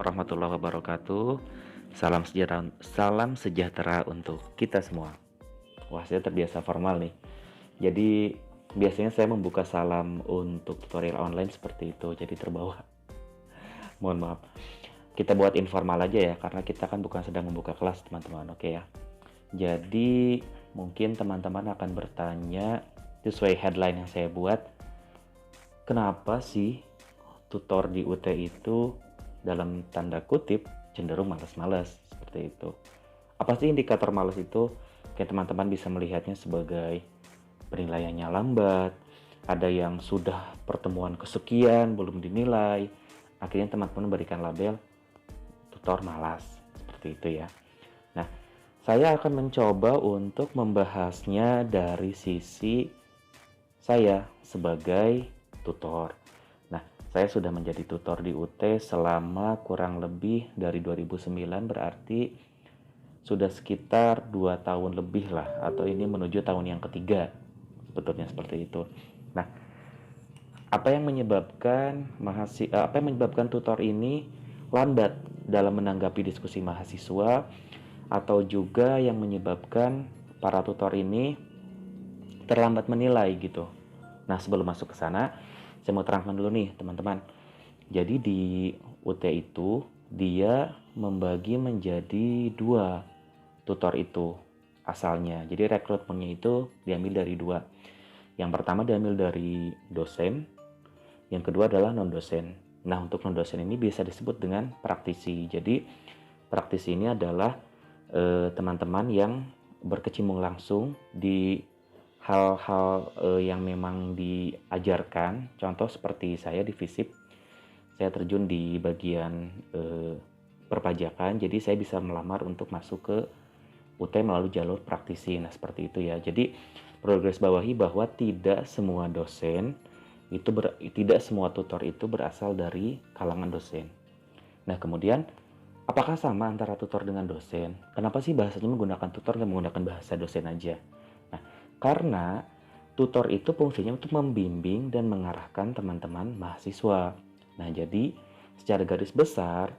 warahmatullahi wabarakatuh. Salam sejahtera untuk kita semua. Wah, saya terbiasa formal nih. Jadi, biasanya saya membuka salam untuk tutorial online seperti itu. Jadi terbawa. Mohon maaf. Kita buat informal aja ya, karena kita kan bukan sedang membuka kelas, teman-teman. Oke ya. Jadi, mungkin teman-teman akan bertanya sesuai headline yang saya buat, kenapa sih tutor di UT itu dalam tanda kutip cenderung malas-malas seperti itu. Apa sih indikator malas itu? Kayak teman-teman bisa melihatnya sebagai penilaiannya lambat, ada yang sudah pertemuan kesekian belum dinilai, akhirnya teman-teman berikan label tutor malas seperti itu ya. Nah, saya akan mencoba untuk membahasnya dari sisi saya sebagai tutor. Nah, saya sudah menjadi tutor di UT selama kurang lebih dari 2009, berarti sudah sekitar 2 tahun lebih lah, atau ini menuju tahun yang ketiga, sebetulnya seperti itu. Nah, apa yang menyebabkan tutor ini lambat dalam menanggapi diskusi mahasiswa, atau juga yang menyebabkan para tutor ini terlambat menilai gitu. Nah, sebelum masuk ke sana, saya mau terangkan dulu nih teman-teman. Jadi di UT itu dia membagi menjadi 2 tutor itu asalnya. Jadi rekrutmennya itu diambil dari 2. Yang pertama diambil dari dosen, yang kedua adalah non-dosen. Nah, untuk non-dosen ini bisa disebut dengan praktisi. Jadi praktisi ini adalah teman-teman yang berkecimpung langsung di hal-hal yang memang diajarkan. Contoh seperti saya di FISIP, saya terjun di bagian perpajakan, jadi saya bisa melamar untuk masuk ke UT melalui jalur praktisi. Nah, seperti itu ya. Jadi perlu garis bawahi bahwa tidak semua dosen itu tidak semua tutor itu berasal dari kalangan dosen. Nah, kemudian apakah sama antara tutor dengan dosen? Kenapa sih bahasanya menggunakan tutor dan menggunakan bahasa dosen aja? Nah, karena tutor itu fungsinya untuk membimbing dan mengarahkan teman-teman mahasiswa. Nah, jadi secara garis besar,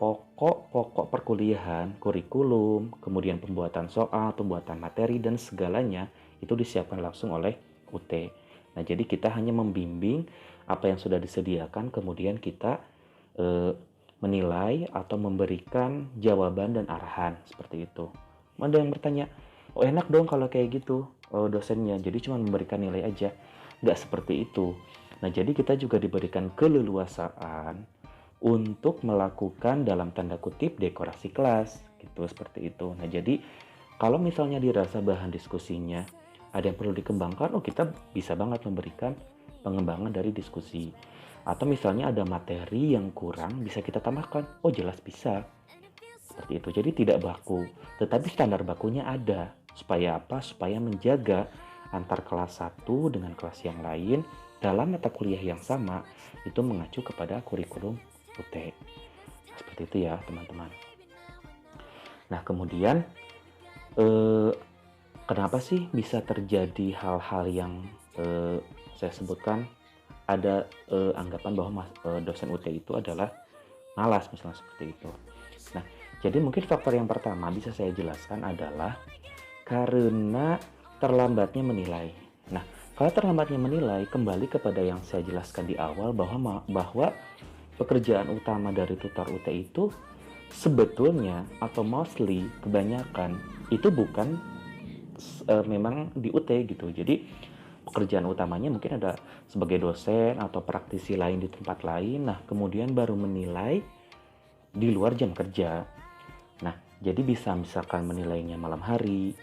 pokok-pokok perkuliahan, kurikulum, kemudian pembuatan soal, pembuatan materi, dan segalanya itu disiapkan langsung oleh UT. Nah, jadi kita hanya membimbing apa yang sudah disediakan, kemudian kita menilai atau memberikan jawaban dan arahan seperti itu. Ada yang bertanya, oh enak dong kalau kayak gitu dosennya, jadi cuma memberikan nilai aja. Nggak seperti itu. Nah, jadi kita juga diberikan keleluasaan untuk melakukan dalam tanda kutip dekorasi kelas gitu, seperti itu. Nah, jadi kalau misalnya dirasa bahan diskusinya ada yang perlu dikembangkan, oh kita bisa banget memberikan pengembangan dari diskusi. Atau misalnya ada materi yang kurang, bisa kita tambahkan, oh jelas bisa. Seperti itu. Jadi tidak baku, tetapi standar bakunya ada. Supaya apa? Supaya menjaga antar kelas satu dengan kelas yang lain dalam mata kuliah yang sama itu mengacu kepada kurikulum UT. Nah, seperti itu ya teman-teman. Nah, kemudian kenapa sih bisa terjadi hal-hal yang saya sebutkan? Ada anggapan bahwa dosen UT itu adalah malas, misalnya seperti itu. Nah, jadi mungkin faktor yang pertama bisa saya jelaskan adalah karena terlambatnya menilai. Nah, kalau terlambatnya menilai, kembali kepada yang saya jelaskan di awal bahwa pekerjaan utama dari tutor UT itu sebetulnya atau mostly kebanyakan itu bukan memang di UT gitu. Jadi pekerjaan utamanya mungkin ada sebagai dosen atau praktisi lain di tempat lain. Nah, kemudian baru menilai di luar jam kerja. Nah, jadi bisa misalkan menilainya malam hari,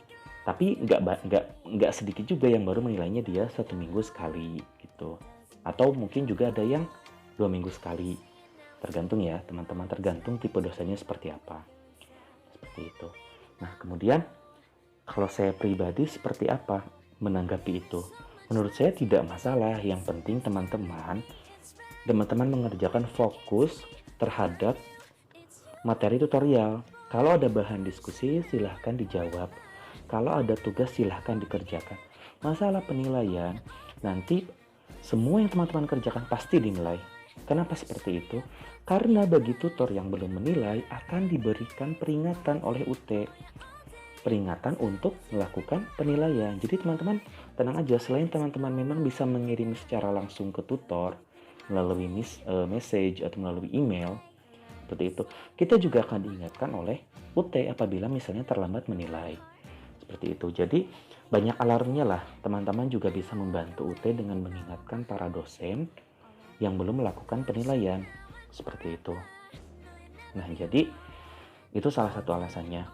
tapi nggak sedikit juga yang baru menilainya dia 1 minggu sekali gitu. Atau mungkin juga ada yang 2 minggu sekali. Tergantung ya teman-teman, tergantung tipe dosennya seperti apa. Seperti itu. Nah, kemudian kalau saya pribadi seperti apa menanggapi itu? Menurut saya tidak masalah. Yang penting teman-teman mengerjakan fokus terhadap materi tutorial. Kalau ada bahan diskusi silahkan dijawab. Kalau ada tugas silahkan dikerjakan. Masalah penilaian, nanti semua yang teman-teman kerjakan pasti dinilai. Kenapa seperti itu? Karena bagi tutor yang belum menilai akan diberikan peringatan oleh UT. Peringatan untuk melakukan penilaian. Jadi teman-teman tenang aja, selain teman-teman memang bisa mengirim secara langsung ke tutor melalui message atau melalui email, seperti itu, kita juga akan diingatkan oleh UT apabila misalnya terlambat menilai. Seperti itu. Jadi banyak alarmnya lah. Teman-teman juga bisa membantu UT dengan mengingatkan para dosen yang belum melakukan penilaian. Seperti itu. Nah, jadi itu salah satu alasannya.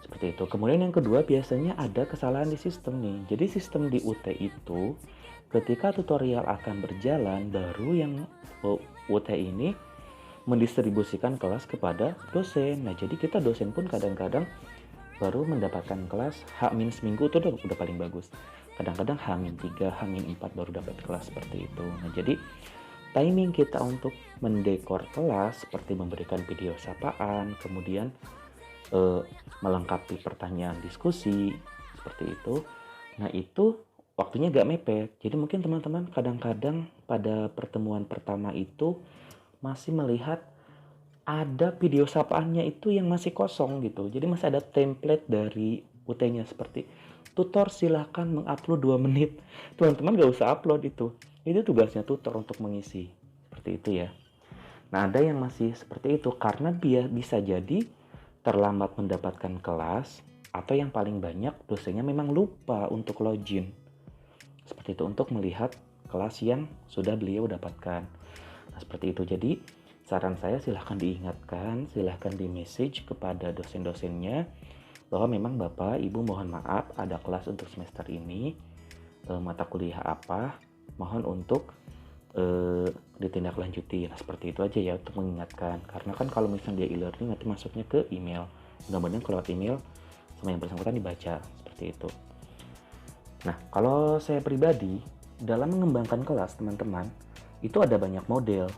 Seperti itu. Kemudian yang kedua, biasanya ada kesalahan di sistem nih. Jadi sistem di UT itu ketika tutorial akan berjalan, baru yang UT ini mendistribusikan kelas kepada dosen. Nah, jadi kita dosen pun kadang-kadang baru mendapatkan kelas H- seminggu itu udah paling bagus. Kadang-kadang H-3, H-4 baru dapat kelas seperti itu. Nah, jadi timing kita untuk mendekor kelas seperti memberikan video sapaan, kemudian melengkapi pertanyaan diskusi seperti itu. Nah, itu waktunya gak mepet. Jadi mungkin teman-teman kadang-kadang pada pertemuan pertama itu masih melihat ada video sapaannya itu yang masih kosong gitu. Jadi masih ada template dari UT-nya seperti tutor silahkan mengupload 2 menit. Teman-teman gak usah upload itu. Itu tugasnya tutor untuk mengisi. Seperti itu ya. Nah, ada yang masih seperti itu karena dia bisa jadi terlambat mendapatkan kelas, atau yang paling banyak dosennya memang lupa untuk login. Seperti itu, untuk melihat kelas yang sudah beliau dapatkan. Nah, seperti itu. Jadi saran saya silahkan diingatkan, silahkan di message kepada dosen-dosennya bahwa memang Bapak, Ibu mohon maaf ada kelas untuk semester ini, mata kuliah apa, mohon untuk ditindaklanjuti. Nah, seperti itu aja ya untuk mengingatkan. Karena kan kalau misalnya dia e-learning nanti masuknya ke email. Mudah-mudahan kalau lewat email sama yang bersangkutan dibaca, seperti itu. Nah, kalau saya pribadi dalam mengembangkan kelas teman-teman, itu ada banyak model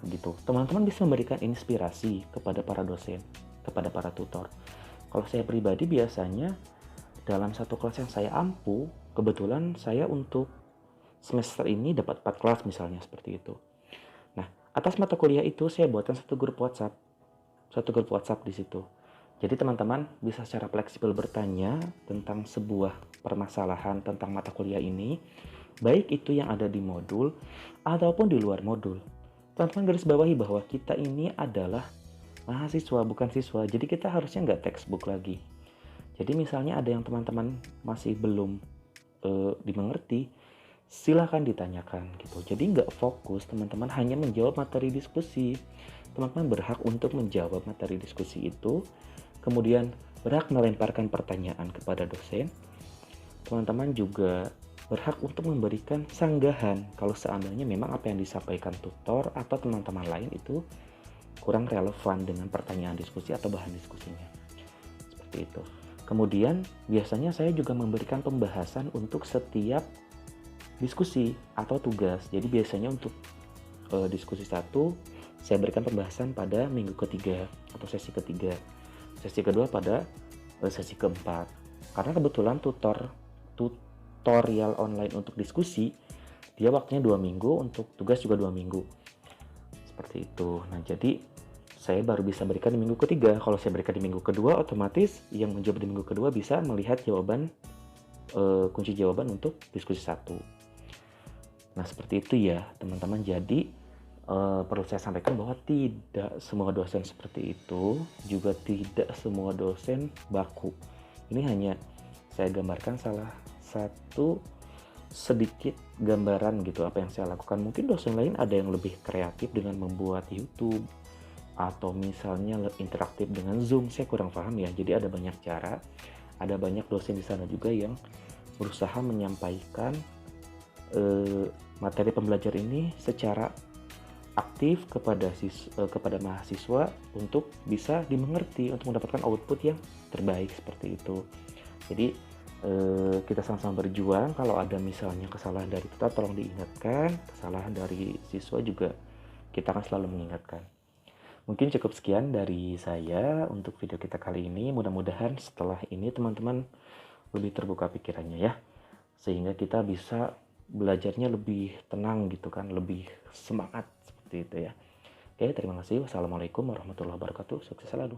gitu. Teman-teman bisa memberikan inspirasi kepada para dosen, kepada para tutor. Kalau saya pribadi biasanya dalam satu kelas yang saya ampu, kebetulan saya untuk semester ini dapat 4 kelas misalnya seperti itu. Nah, atas mata kuliah itu saya buatkan satu grup WhatsApp di situ. Jadi teman-teman bisa secara fleksibel bertanya tentang sebuah permasalahan tentang mata kuliah ini, baik itu yang ada di modul ataupun di luar modul. Teman-teman garis bawahi bahwa kita ini adalah mahasiswa bukan siswa, jadi kita harusnya nggak textbook lagi. Jadi misalnya ada yang teman-teman masih belum dimengerti, silahkan ditanyakan gitu. Jadi nggak fokus teman-teman hanya menjawab materi diskusi. Teman-teman berhak untuk menjawab materi diskusi itu, kemudian berhak melemparkan pertanyaan kepada dosen. Teman-teman juga berhak untuk memberikan sanggahan kalau seandainya memang apa yang disampaikan tutor atau teman-teman lain itu kurang relevan dengan pertanyaan diskusi atau bahan diskusinya. Seperti itu. Kemudian biasanya saya juga memberikan pembahasan untuk setiap diskusi atau tugas. Jadi biasanya untuk diskusi 1 saya berikan pembahasan pada minggu ketiga atau sesi ketiga. Sesi kedua pada sesi keempat. Karena kebetulan tutorial online untuk diskusi dia waktunya 2 minggu, untuk tugas juga 2 minggu. Seperti itu. Nah, jadi saya baru bisa berikan di minggu ketiga. Kalau saya berikan di minggu kedua, otomatis yang menjawab di minggu kedua bisa melihat jawaban kunci jawaban untuk diskusi 1. Nah, seperti itu ya teman-teman. Jadi perlu saya sampaikan bahwa tidak semua dosen seperti itu, juga tidak semua dosen baku. Ini hanya saya gambarkan salah satu sedikit gambaran gitu apa yang saya lakukan. Mungkin dosen lain ada yang lebih kreatif dengan membuat YouTube atau misalnya interaktif dengan Zoom. Saya kurang paham ya. Jadi ada banyak cara, ada banyak dosen di sana juga yang berusaha menyampaikan materi pembelajaran ini secara aktif kepada mahasiswa untuk bisa dimengerti, untuk mendapatkan output yang terbaik seperti itu. Jadi kita sama-sama berjuang. Kalau ada misalnya kesalahan dari kita tolong diingatkan, kesalahan dari siswa juga kita akan selalu mengingatkan. Mungkin cukup sekian dari saya untuk video kita kali ini. Mudah-mudahan setelah ini teman-teman lebih terbuka pikirannya ya, sehingga kita bisa belajarnya lebih tenang gitu kan, lebih semangat seperti seperti itu ya. Oke, terima kasih. Wassalamualaikum warahmatullahi wabarakatuh. Sukses selalu.